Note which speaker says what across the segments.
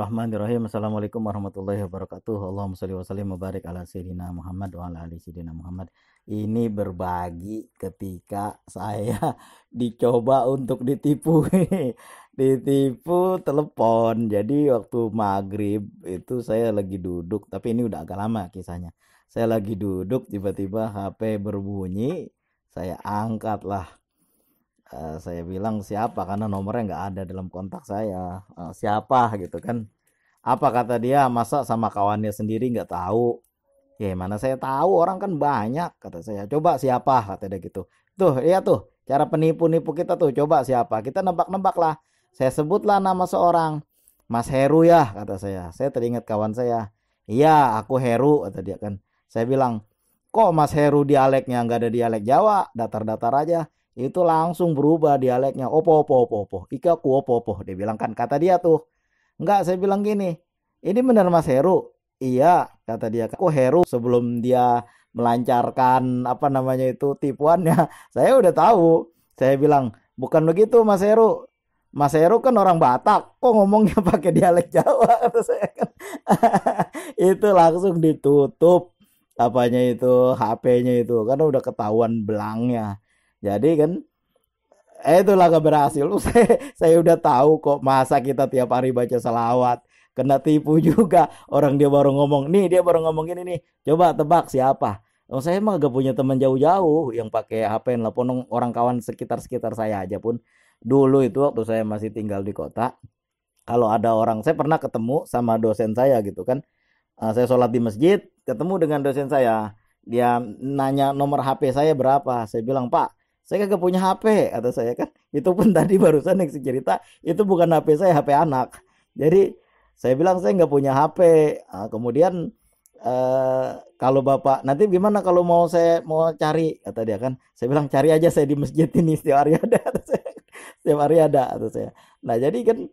Speaker 1: Bismillahirrahmanirrahim. Assalamualaikum warahmatullahi wabarakatuh. Allahumma sholli wa sallim wa barik ala sayyidina Muhammad wa ala ali sayyidina Muhammad. Ini berbagi ketika saya dicoba untuk ditipu. Ditipu telepon. Jadi waktu maghrib itu saya lagi duduk, tapi ini udah agak lama kisahnya. Saya lagi duduk, tiba-tiba HP berbunyi, saya angkat lah. Saya bilang siapa karena nomornya nggak ada dalam kontak saya. Siapa gitu kan? Apa kata dia? Masa sama kawannya sendiri nggak tahu? Ya mana saya tahu, orang kan banyak, kata saya. Coba siapa, kata dia gitu. Tuh iya tuh cara penipu-nipu kita tuh. Coba siapa? Kita nebak-nebak lah. Saya sebutlah nama seorang. Mas Heru ya, kata saya. Saya teringat kawan saya. Iya aku Heru, kata dia kan. Saya bilang, kok Mas Heru dialeknya nggak ada dialek Jawa, datar-datar aja. Itu langsung berubah dialeknya. Opo. Ika ku opo. Dia bilang kan, kata dia tuh. Enggak, saya bilang gini. Ini benar Mas Heru? Iya, kata dia. Kok Heru sebelum dia melancarkan apa namanya itu tipuannya. Saya udah tahu. Saya bilang, bukan begitu Mas Heru. Mas Heru kan orang Batak. Kok ngomongnya pakai dialek Jawa? Kata saya kan. Itu langsung ditutup apanya itu HP-nya itu. Karena udah ketahuan belangnya. Jadi kan itulah gak berhasil. Saya udah tahu kok, masa kita tiap hari baca selawat kena tipu juga. Orang dia baru ngomong nih, dia baru ngomong gini nih, coba tebak siapa. Oh, saya mah gak punya teman jauh-jauh yang pakai HP nelpon orang kawan sekitar saya aja pun. Dulu itu waktu saya masih tinggal di kota, kalau ada orang, saya pernah ketemu sama dosen saya gitu kan. Saya sholat di masjid, ketemu dengan dosen saya. Dia nanya nomor HP saya berapa. Saya bilang, Pak, saya kagak punya HP, kata saya kan. Itu pun tadi barusan yang saya cerita, itu bukan HP saya, HP anak. Jadi saya bilang saya nggak punya HP. Kemudian kalau Bapak nanti gimana kalau saya mau cari, kata dia kan. Saya bilang cari aja, saya di masjid ini setiap hari ada, kata saya. Setiap hari ada, kata saya. Nah jadi kan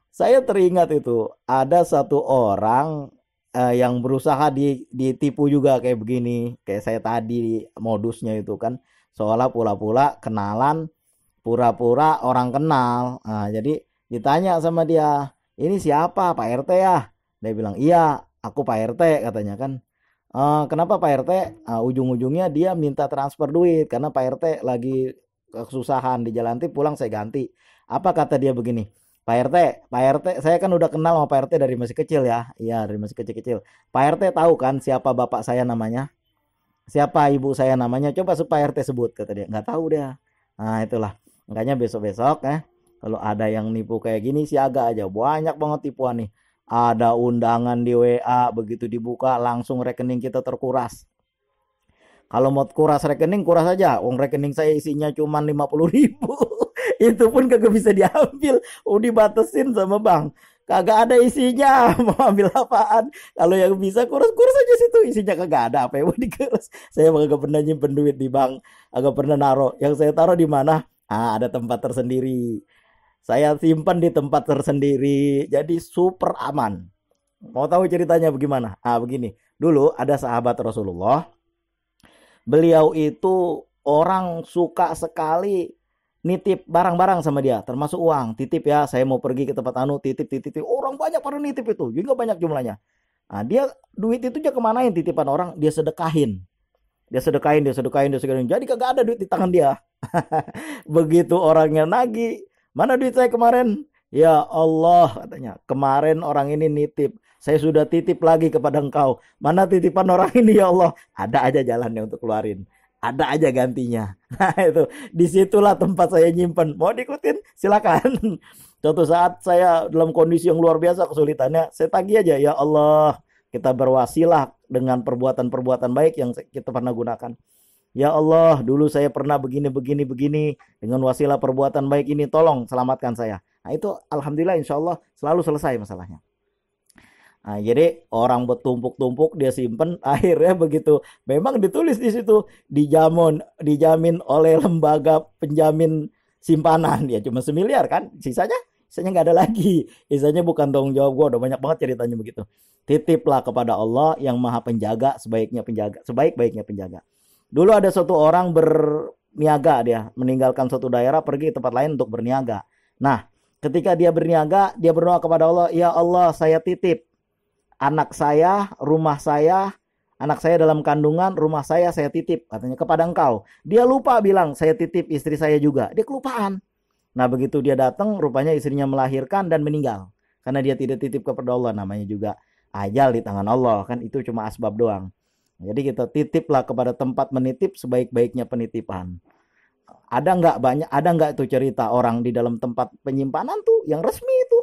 Speaker 1: saya teringat itu ada satu orang yang berusaha ditipu juga kayak begini, kayak saya tadi modusnya itu kan. Seolah pura-pura kenalan, pura-pura orang kenal. Nah, jadi ditanya sama dia, ini siapa, Pak RT ya? Dia bilang, iya aku Pak RT, katanya kan. Kenapa Pak RT? Ujung-ujungnya dia minta transfer duit karena Pak RT lagi kesusahan di jalan, nanti pulang saya ganti. Apa kata dia begini, Pak RT, saya kan udah kenal sama Pak RT dari masih kecil ya. Iya, dari masih kecil-kecil. Pak RT tahu kan siapa bapak saya namanya? Siapa ibu saya namanya? Coba supaya RT sebut, kata dia. Nggak tahu dia. Nah itulah. Makanya besok-besok kalau ada yang nipu kayak gini siaga aja. Banyak banget tipuan nih. Ada undangan di WA, begitu dibuka langsung rekening kita terkuras. Kalau mau kuras rekening, kuras aja. Uang rekening saya isinya cuma 50.000. Itu pun kagak bisa diambil. Dibatasin sama bank. Kagak ada isinya. Mau ambil apaan? Kalau yang bisa kurus-kurus aja situ. Isinya kagak ada. Apa yang mau dikurus? Saya kagak pernah nyimpen duit di bank. Agak pernah naruh. Yang saya taruh di mana? Ada tempat tersendiri. Saya simpan di tempat tersendiri. Jadi super aman. Mau tahu ceritanya bagaimana? Begini. Dulu ada sahabat Rasulullah. Beliau itu orang suka sekali nitip barang-barang sama dia, termasuk uang. Titip ya, saya mau pergi ke tempat titip. Orang banyak pada nitip itu, juga banyak jumlahnya. Nah, dia duit itu aja kemanain titipan orang, dia sedekahin. Dia sedekahin. Jadi kagak ada duit di tangan dia. Begitu orangnya nagih, mana duit saya kemarin? Ya Allah, katanya, kemarin orang ini nitip. Saya sudah titip lagi kepada engkau. Mana titipan orang ini ya Allah? Ada aja jalannya untuk keluarin. Ada aja gantinya. Nah itu, disitulah tempat saya nyimpen. Mau diikutin? Silakan. Suatu saat saya dalam kondisi yang luar biasa kesulitannya, saya tagih aja, ya Allah, kita berwasilah dengan perbuatan-perbuatan baik yang kita pernah gunakan. Ya Allah, dulu saya pernah begini, dengan wasilah perbuatan baik ini, tolong selamatkan saya. Nah itu alhamdulillah insya Allah selalu selesai masalahnya. Nah, jadi orang bertumpuk-tumpuk dia simpen, akhirnya begitu memang ditulis di situ dijamin oleh lembaga penjamin simpanan, ya cuma 1 miliar kan, sisanya nggak ada lagi, sisanya bukan tanggung jawab gua. Udah banyak banget ceritanya begitu. Titiplah kepada Allah yang maha penjaga, sebaik-baiknya penjaga. Dulu ada suatu orang berniaga, dia meninggalkan suatu daerah pergi ke tempat lain untuk berniaga. Nah Ketika dia berniaga, dia berdoa kepada Allah, ya Allah, saya titip anak saya, rumah saya, anak saya dalam kandungan, rumah saya titip, katanya kepada engkau. Dia lupa bilang, saya titip istri saya juga. Dia kelupaan. Nah begitu dia datang, rupanya istrinya melahirkan dan meninggal. Karena dia tidak titip kepada Allah, namanya juga ajal di tangan Allah, kan itu cuma asbab doang. Jadi kita titiplah kepada tempat menitip sebaik-baiknya penitipan. Ada nggak tuh cerita orang di dalam tempat penyimpanan tuh yang resmi itu?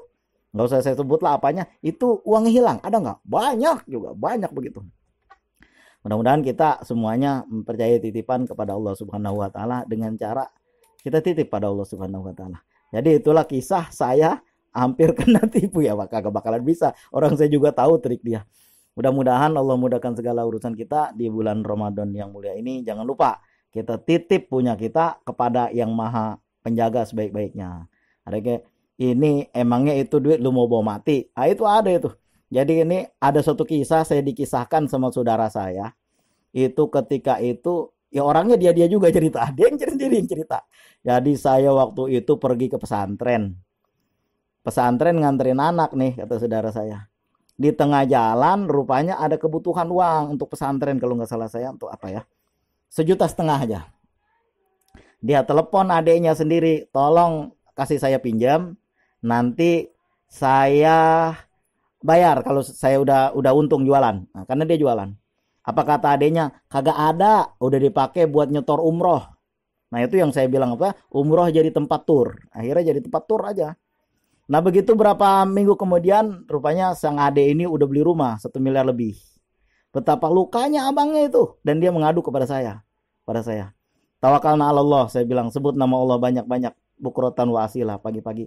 Speaker 1: Nggak usah saya sebutlah apanya, itu uang hilang. Ada nggak? Banyak juga, banyak begitu. Mudah-mudahan kita semuanya mempercayai titipan kepada Allah Subhanahu wa taala dengan cara kita titip pada Allah Subhanahu wa taala. Jadi itulah kisah saya hampir kena tipu ya, kagak bakalan bisa. Orang saya juga tahu trik dia. Mudah-mudahan Allah mudahkan segala urusan kita di bulan Ramadan yang mulia ini. Jangan lupa kita titip punya kita kepada yang maha penjaga sebaik-baiknya. Ada kayak ini emangnya itu duit lu mau bawa mati? Ah itu ada itu. Jadi ini ada suatu kisah saya dikisahkan sama saudara saya. Itu ketika itu ya orangnya dia juga cerita. Dia yang cerita. Jadi saya waktu itu pergi ke pesantren. Pesantren nganterin anak nih kata saudara saya. Di tengah jalan rupanya ada kebutuhan uang untuk pesantren kalau nggak salah saya untuk apa ya? 1,5 juta aja. Dia telepon adiknya sendiri, tolong kasih saya pinjam, nanti saya bayar kalau saya udah untung jualan. Nah, karena dia jualan. Apa kata adiknya? Kagak ada, udah dipakai buat nyetor umroh. Nah itu yang saya bilang apa? Umroh jadi tempat tur. Akhirnya jadi tempat tur aja. Nah begitu berapa minggu kemudian rupanya sang ade ini udah beli rumah 1 miliar lebih. Betapa lukanya abangnya itu. Dan dia mengadu kepada saya. Tawakalna 'ala Allah, saya bilang sebut nama Allah banyak-banyak. Bukratan wa asilah pagi-pagi.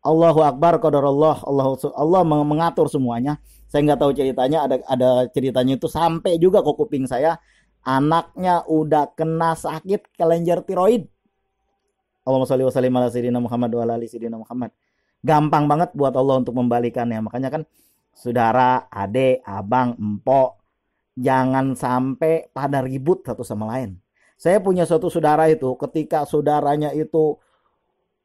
Speaker 1: Allahu Akbar qadarullah. Allah mengatur semuanya. Saya nggak tahu ceritanya, ada ceritanya itu sampai juga ke kuping saya. Anaknya udah kena sakit kelenjar tiroid. Allahumma sholli wa sallim ala sayyidina Muhammad wa ala ali sayyidina Muhammad. Gampang banget buat Allah untuk membalikannya. Makanya kan saudara, adik, abang, empok, jangan sampai pada ribut satu sama lain. Saya punya suatu saudara itu, ketika saudaranya itu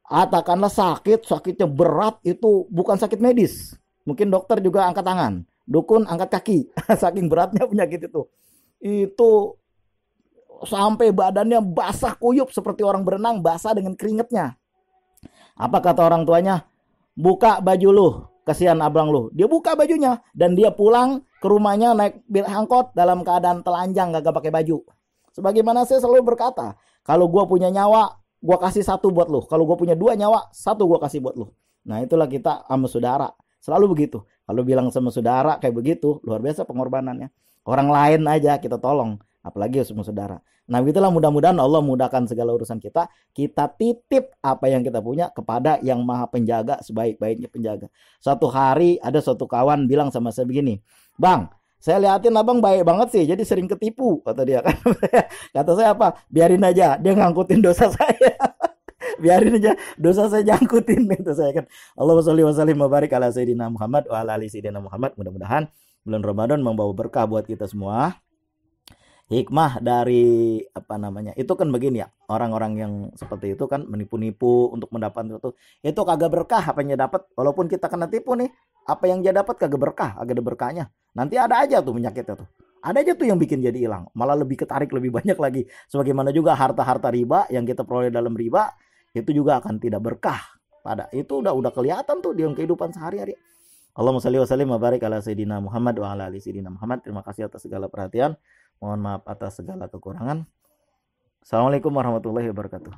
Speaker 1: katakanlah sakitnya berat, itu bukan sakit medis. Mungkin dokter juga angkat tangan, dukun angkat kaki, saking beratnya penyakit itu. Itu sampai badannya basah kuyup seperti orang berenang, basah dengan keringetnya. Apa kata orang tuanya? Buka baju lu, kasihan abang lu. Dia buka bajunya dan dia pulang ke rumahnya naik angkot dalam keadaan telanjang, gak pakai baju. Sebagaimana saya selalu berkata, kalau gue punya nyawa, gue kasih 1 buat lu. Kalau gue punya 2 nyawa, 1 gue kasih buat lu. Nah itulah kita sama saudara. Selalu begitu. Kalau bilang sama saudara kayak begitu, luar biasa pengorbanannya. Orang lain aja kita tolong, apalagi sama saudara. Nah begitulah, mudah-mudahan Allah mudahkan segala urusan kita. Kita titip apa yang kita punya kepada yang maha penjaga sebaik-baiknya penjaga. Suatu hari ada suatu kawan bilang sama saya begini, Bang, saya liatin abang baik banget sih, jadi sering ketipu, kata dia kan. Kata saya apa? Biarin aja, dia ngangkutin dosa saya. Biarin aja, dosa saya jangkutin, kata saya kan. Allahumma sholli wa sallim wa barik ala sayyidina Muhammad wa ala ali sayyidina Muhammad. Mudah-mudahan bulan Ramadan membawa berkah buat kita semua. Hikmah dari itu kan begini ya, orang-orang yang seperti itu kan menipu-nipu untuk mendapatkan itu kagak berkah apa yang dia dapat. Walaupun kita kena tipu nih, apa yang dia dapat kagak berkah, kagak ada berkahnya. Nanti ada aja tuh penyakitnya tuh, ada aja tuh yang bikin jadi hilang, malah lebih ketarik lebih banyak lagi. Sebagaimana juga harta-harta riba yang kita peroleh dalam riba itu juga akan tidak berkah. Itu udah kelihatan tuh di kehidupan sehari-hari. Allahumma sholli wa sallim wa barik ala sayyidina Muhammad wa ala ali sayyidina Muhammad. Terima kasih atas segala perhatian. Mohon maaf atas segala kekurangan. Assalamualaikum warahmatullahi wabarakatuh.